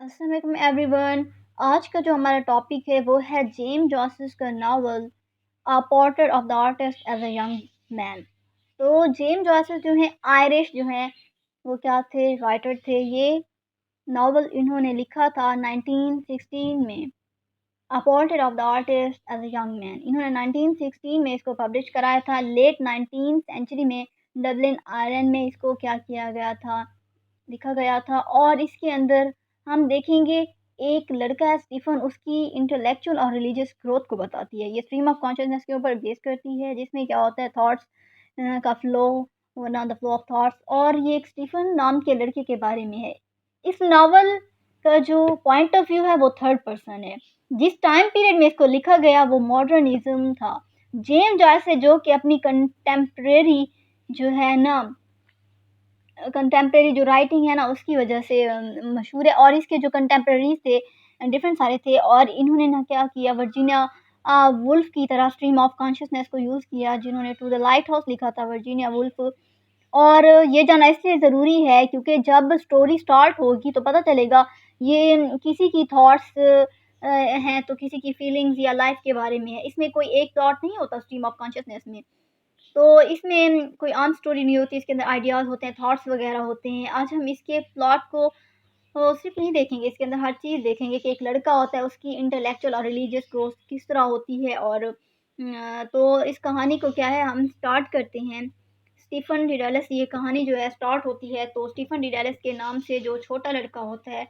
अस्सलाम वालेकुम एवरीवन। आज का जो हमारा टॉपिक है वो है जेम्स जॉयस का novel a portrait of the artist as a young man. तो जेम्स जॉयस जो है आयरिश जो है वो क्या थे, राइटर थे। ये नावल इन्होंने लिखा था 1916 में, a portrait of the artist as a young man. इन्होंने 1916 में इसको पब्लिश कराया था। लेट 19th सेंचुरी में डबलिन आयरलैंड में इसको क्या किया गया था, लिखा गया था। और इसके अंदर हम देखेंगे एक लड़का है स्टीफन, उसकी इंटेलेक्चुअल और रिलीजियस ग्रोथ को बताती है। ये स्ट्रीम ऑफ कॉन्शियसनेस के ऊपर बेस करती है, जिसमें क्या होता है थॉट्स का फ्लो, वरना द फ्लो ऑफ थॉट्स। और ये एक स्टीफन नाम के लड़के के बारे में है। इस नावल का जो पॉइंट ऑफ व्यू है वो थर्ड पर्सन है। जिस टाइम पीरियड में इसको लिखा गया वो मॉडर्निज्म था। जेम्स जॉयस है जो कि अपनी कंटेम्प्रेरी जो है ना, कंटेम्प्रेरी जो राइटिंग है ना उसकी वजह से मशहूर है। और इसके जो कंटेम्प्रेरीज थे डिफरेंट सारे थे। और इन्होंने ना क्या किया, वर्जीनिया वुल्फ की तरह स्ट्रीम ऑफ कॉन्शियसनेस को यूज़ किया, जिन्होंने टू द लाइट हाउस लिखा था वर्जीनिया वुल्फ। और ये जानना इसलिए ज़रूरी है क्योंकि जब स्टोरी स्टार्ट होगी तो पता चलेगा ये किसी की थॉट्स हैं तो किसी की फीलिंग्स या लाइफ के बारे में है। इसमें कोई एक थॉट नहीं होता स्ट्रीम ऑफ कॉन्शियसनेस में। तो इसमें कोई आम स्टोरी नहीं होती, इसके अंदर आइडियाज़ होते हैं, थॉट्स वगैरह होते हैं। आज हम इसके प्लॉट को सिर्फ़ नहीं देखेंगे, इसके अंदर हर चीज़ देखेंगे कि एक लड़का होता है, उसकी इंटेलेक्चुअल और रिलीजियस ग्रोथ किस तरह होती है। और तो इस कहानी को क्या है, हम स्टार्ट करते हैं। स्टीफ़न डिडालस, ये कहानी जो है स्टार्ट होती है तो स्टीफ़न डिडालस के नाम से जो छोटा लड़का होता है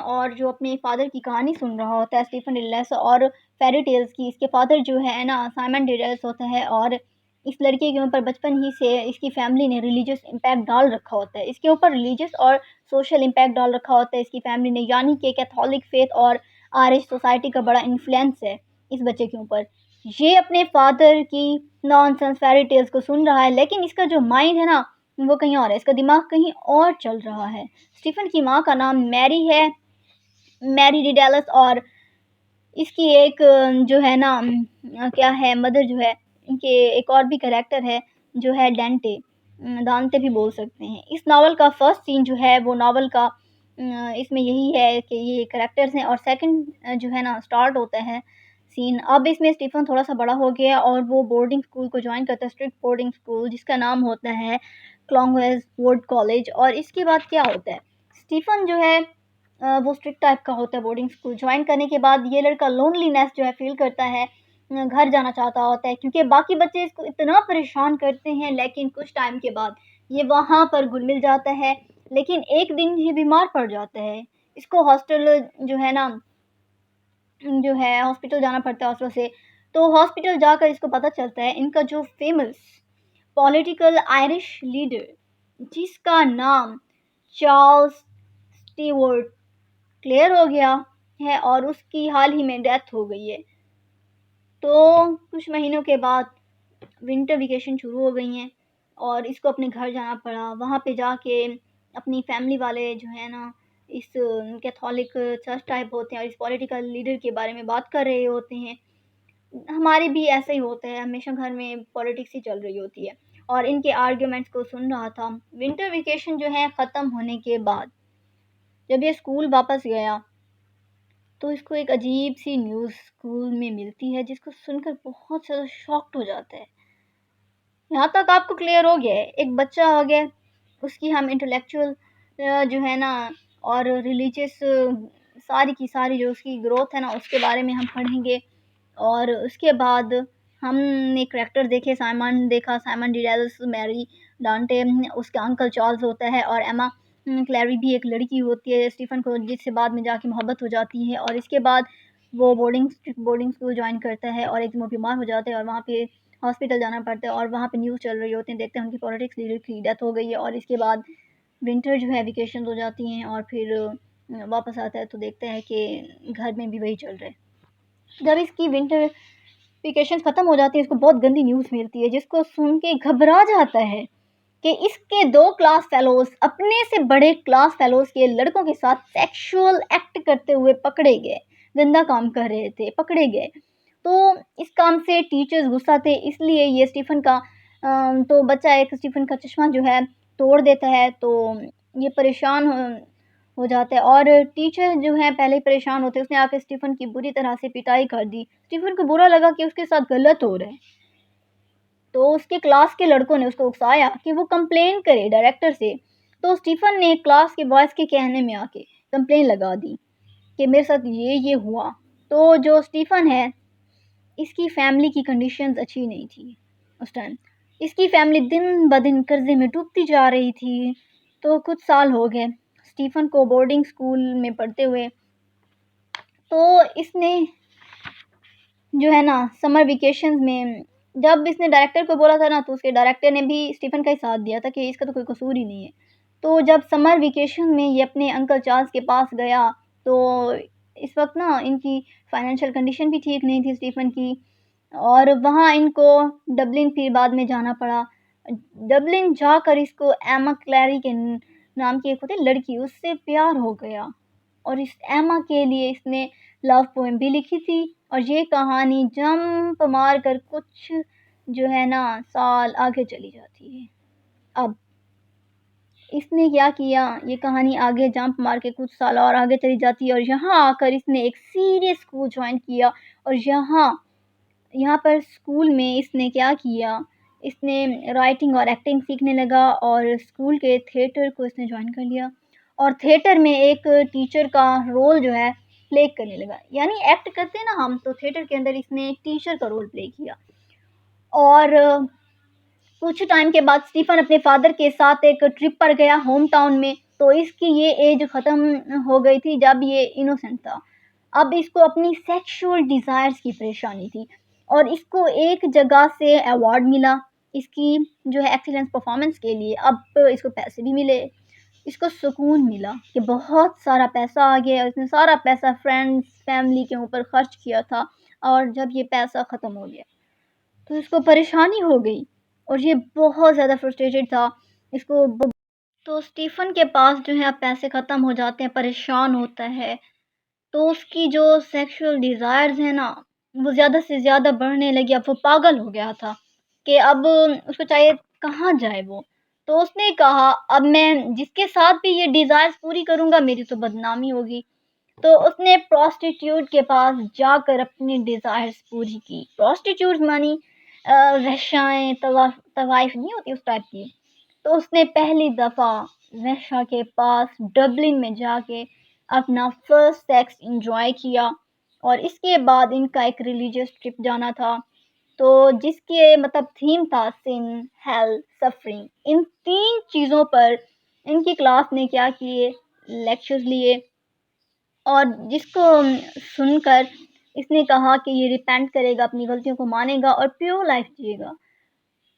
और जो अपने फ़ादर की कहानी सुन रहा होता है, स्टीफ़न डिडालस और फ़ेयरी टेल्स की। इसके फ़ादर जो है ना साइमन डिडालस होता है। और इस लड़के के ऊपर बचपन ही से इसकी फैमिली ने रिलीजियस इम्पैक्ट डाल रखा होता है। इसके ऊपर रिलीजियस और सोशल इम्पैक्ट डाल रखा होता है इसकी फैमिली ने, यानी कि कैथोलिक फेथ और आयरिश सोसाइटी का बड़ा इन्फ्लुएंस है इस बच्चे के ऊपर। ये अपने फादर की नॉनसेंस फेयरी टेल्स को सुन रहा है, लेकिन इसका जो माइंड है ना वो कहीं और है, इसका दिमाग कहीं और चल रहा है। स्टीफन की माँ का नाम मैरी है, मैरी डिडेलस। और इसकी एक जो है ना क्या है, मदर जो है, इनके एक और भी कैरेक्टर है जो है डेंटे, दांते भी बोल सकते हैं। इस नावल का फर्स्ट सीन जो है वो नावल का इसमें यही है कि ये कैरेक्टर्स हैं। और सेकंड जो है ना स्टार्ट होता है सीन, अब इसमें स्टीफन थोड़ा सा बड़ा हो गया और वो बोर्डिंग स्कूल को ज्वाइन करता है, स्ट्रिक्ट बोर्डिंग स्कूल जिसका नाम होता है क्लॉन्गवेज वुड कॉलेज। और इसके बाद क्या होता है, स्टीफन जो है वो स्ट्रिक्ट टाइप का होता है। बोर्डिंग स्कूल ज्वाइन करने के बाद ये लड़का लोनलीनेस जो है फ़ील करता है, घर जाना चाहता होता है क्योंकि बाकी बच्चे इसको इतना परेशान करते हैं। लेकिन कुछ टाइम के बाद ये वहाँ पर घुल-मिल जाता है, लेकिन एक दिन ये बीमार पड़ जाता है। इसको हॉस्टल जो है ना, जो है हॉस्पिटल जाना पड़ता है हॉस्टल से। तो हॉस्पिटल जाकर इसको पता चलता है इनका जो फ़ेमस पॉलिटिकल आयरिश लीडर जिसका नाम चार्ल्स स्टीवर्ट क्लियर हो गया है और उसकी हाल ही में डेथ हो गई है। तो कुछ महीनों के बाद विंटर वेकेशन शुरू हो गई हैं और इसको अपने घर जाना पड़ा। वहाँ पे जाके अपनी फैमिली वाले जो है ना इस कैथोलिक चर्च टाइप होते हैं और इस पॉलिटिकल लीडर के बारे में बात कर रहे होते हैं। हमारे भी ऐसा ही होता है, हमेशा घर में पॉलिटिक्स ही चल रही होती है। और इनके आर्ग्यूमेंट्स को सुन रहा था। विंटर वेकेशन जो है ख़त्म होने के बाद जब ये स्कूल वापस गया तो इसको एक अजीब-सी न्यूज़ स्कूल में मिलती है जिसको सुनकर बहुत ज़्यादा शॉक्ड हो जाता है। यहाँ तक आपको क्लियर हो गया है, एक बच्चा आ गया, उसकी हम इंटेलेक्चुअल जो है ना और रिलीजियस सारी की सारी जो उसकी ग्रोथ है ना उसके बारे में हम पढ़ेंगे। और उसके बाद हमने करैक्टर देखे, साइमन देखा, साइमन डिडेल्स, मैरी डांटे, उसका अंकल चार्ल्स होता है और एमा क्लैरी भी एक लड़की होती है स्टीफन को जिससे बाद में जाके मोहब्बत हो जाती है। और इसके बाद वो बोर्डिंग स्कूल जॉइन करता है और एक दिन वो बीमार हो जाते हैं और वहाँ पे हॉस्पिटल जाना पड़ता है। और वहाँ पे न्यूज़ चल रही होती है, देखते हैं उनकी पॉलिटिक्स लीडर की डेथ हो गई है। और इसके बाद विंटर जो है वेकेशंस हो जाती हैं और फिर वापस आता है तो देखते हैं कि घर में भी वही चल रहा है। जब इसकी विंटर वेकेशंस ख़त्म हो जाती है इसको बहुत गंदी न्यूज़ मिलती है जिसको सुन के घबरा जाता है कि इसके 2 क्लास फेलोज़ अपने से बड़े क्लास फेलोज़ के लड़कों के साथ सेक्सुअल एक्ट करते हुए पकड़े गए, गंदा काम कर रहे थे, पकड़े गए। तो इस काम से टीचर्स गुस्सा थे, इसलिए ये स्टीफ़न का तो बच्चा एक स्टीफ़न का चश्मा जो है तोड़ देता है। तो ये परेशान हो जाता है और टीचर जो है पहले ही परेशान होते हैं, उसने आके स्टीफ़न की बुरी तरह से पिटाई कर दी। स्टीफ़न को बुरा लगा कि उसके साथ गलत हो रहा है, तो उसके क्लास के लड़कों ने उसको उकसाया कि वो कंप्लेन करे डायरेक्टर से। तो स्टीफ़न ने क्लास के बॉयज़ के कहने में आके कंप्लेन लगा दी कि मेरे साथ ये हुआ। तो जो स्टीफ़न है, इसकी फ़ैमिली की कंडीशंस अच्छी नहीं थी उस टाइम। इसकी फ़ैमिली दिन-ब-दिन कर्ज़े में डूबती जा रही थी। तो कुछ साल हो गए स्टीफ़न को बोर्डिंग स्कूल में पढ़ते हुए। तो इसने जो है ना समर वेकेशंस में जब इसने डायरेक्टर को बोला था ना, तो उसके डायरेक्टर ने भी स्टीफ़न का ही साथ दिया था कि इसका तो कोई कसूर ही नहीं है। तो जब समर वेकेशन में ये अपने अंकल चार्ल्स के पास गया, तो इस वक़्त ना इनकी फ़ाइनेंशियल कंडीशन भी ठीक नहीं थी स्टीफ़न की और वहाँ इनको डबलिन फिर बाद में जाना पड़ा। डबलिन जाकर इसको एमा क्लैरी के नाम की एक होती है लड़की, उससे प्यार हो गया और इस एमा के लिए इसने लव पोएम भी लिखी थी और ये कहानी जंप मार कर कुछ जो है ना साल आगे चली जाती है। अब इसने क्या किया, ये कहानी आगे जंप मार के कुछ साल और आगे चली जाती है और यहाँ आकर इसने एक सीरियस स्कूल जॉइन किया और यहाँ यहाँ पर स्कूल में इसने क्या किया, इसने राइटिंग और एक्टिंग सीखने लगा और स्कूल के थिएटर को इसने जॉइन कर लिया और थिएटर में एक टीचर का रोल जो है प्ले करने लगा। यानी एक्ट करते हैं ना हम, तो थिएटर के अंदर इसने टीचर का रोल प्ले किया और कुछ टाइम के बाद स्टीफ़न अपने फ़ादर के साथ एक ट्रिप पर गया होम टाउन में, तो इसकी ये एज ख़त्म हो गई थी जब ये इनोसेंट था। अब इसको अपनी सेक्सुअल डिज़ायर्स की परेशानी थी और इसको एक जगह से अवार्ड मिला, इसकी जो है एक्सीलेंस परफ़ॉर्मेंस के लिए। अब इसको पैसे भी मिले, इसको सुकून मिला कि बहुत सारा पैसा आ गया और इसने सारा पैसा फ्रेंड्स, फैमिली के ऊपर ख़र्च किया था और जब ये पैसा ख़त्म हो गया तो इसको परेशानी हो गई और ये बहुत ज़्यादा फ्रस्ट्रेटेड था। इसको ब तो स्टीफ़न के पास जो है अब पैसे ख़त्म हो जाते हैं, परेशान होता है, तो उसकी जो सेक्सुअल डिज़ायर्स हैं ना, वो ज़्यादा से ज़्यादा बढ़ने लगी। अब वो पागल हो गया था कि अब उसको चाहिए कहाँ जाए वो। तो उसने कहा अब मैं जिसके साथ भी ये डिज़ायर्स पूरी करूँगा मेरी तो बदनामी होगी। तो उसने प्रोस्टिट्यूट के पास जाकर अपनी डिज़ायर्स पूरी की। प्रोस्टिट्यूट मानी वेश्याएँ, तवाइफ़ नहीं होती उस टाइप की। तो उसने पहली दफ़ा वेश्या के पास डबलिन में जाके अपना फर्स्ट सेक्स एन्जॉय किया और इसके बाद इनका एक रिलीजियस ट्रिप जाना था। तो जिसके मतलब थीम था सिन, हेल, सफरिंग। इन 3 चीज़ों पर इनकी क्लास ने क्या किए लेक्चर्स लिए और जिसको सुनकर इसने कहा कि ये रिपेंट करेगा, अपनी गलतियों को मानेगा और प्योर लाइफ़ जिएगा।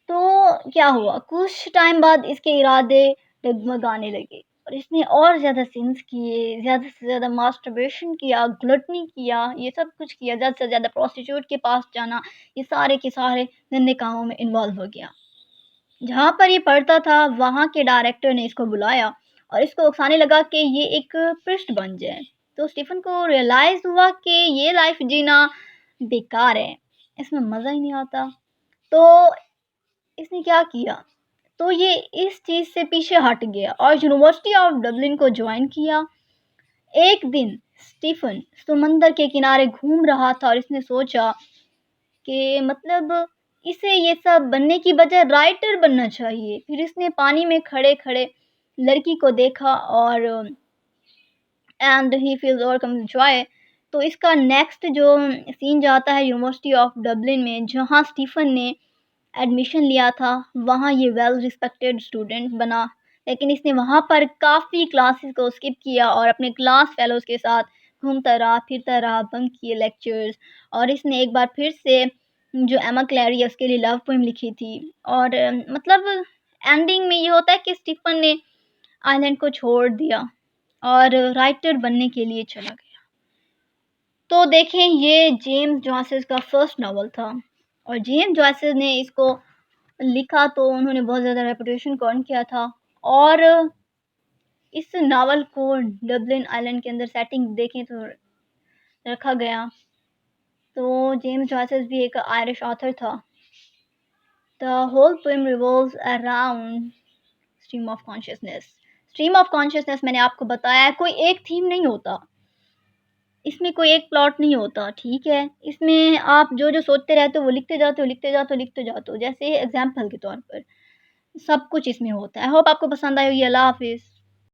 तो क्या हुआ, कुछ टाइम बाद इसके इरादे डगमगाने लगे और इसने और ज़्यादा सिन्स किए, ज़्यादा से ज़्यादा मास्टरबेशन किया, ग्लटनी किया, ये सब कुछ किया, ज़्यादा से ज़्यादा प्रोस्टिट्यूट के पास जाना, ये सारे के सारे गंदे कामों में इन्वॉल्व हो गया। जहाँ पर ये पढ़ता था, वहाँ के डायरेक्टर ने इसको बुलाया और इसको उकसाने लगा कि ये एक पृष्ठ बन जाए। तो स्टीफ़न को रियलाइज़ हुआ कि ये लाइफ़ जीना बेकार है, इसमें मज़ा ही नहीं आता। तो इसने क्या किया, तो ये इस चीज़ से पीछे हट गया और यूनिवर्सिटी ऑफ डबलिन को जॉइन किया। एक दिन स्टीफ़न समंदर के किनारे घूम रहा था और इसने सोचा कि मतलब इसे ये सब बनने की बजाय राइटर बनना चाहिए। फिर इसने पानी में खड़े-खड़े लड़की को देखा और and he feels overcome Joy. तो इसका नेक्स्ट जो सीन जाता है यूनिवर्सिटी ऑफ डबलिन में, जहाँ स्टीफ़न ने एडमिशन लिया था, वहाँ ये वेल रिस्पेक्टेड स्टूडेंट बना। लेकिन इसने वहाँ पर काफ़ी क्लासेस को स्किप किया और अपने क्लास फेलोज़ के साथ घूमता रहा, फिरता रहा, बंक किए लेक्चर्स और इसने एक बार फिर से जो एमा क्लैरी है उसके लिए लव पोएम लिखी थी और मतलब एंडिंग में ये होता है कि स्टीफ़न ने आइलैंड को छोड़ दिया और राइटर बनने के लिए चला गया। तो देखें ये जेम्स जॉयस का फर्स्ट नॉवल था और जेम्स जॉयस ने इसको लिखा तो उन्होंने बहुत ज़्यादा रेपुटेशन को अर्न किया था और इस नावल को डबलिन आइलैंड के अंदर सेटिंग देखें तो रखा गया। तो जेम्स जॉयस भी एक आयरिश ऑथर था। The whole poem revolves around stream of consciousness. Stream of consciousness मैंने आपको बताया है, कोई एक थीम नहीं होता। इसमें कोई एक प्लॉट नहीं होता, ठीक है? इसमें आप जो-जो सोचते रहते हो वो लिखते जाते हो, लिखते जाते हो, लिखते जाते हो। जैसे एग्ज़ाम्पल के तौर पर, सब कुछ इसमें होता है। आई होप आपको पसंद आई होगी। अल्लाह हाफ़िज़।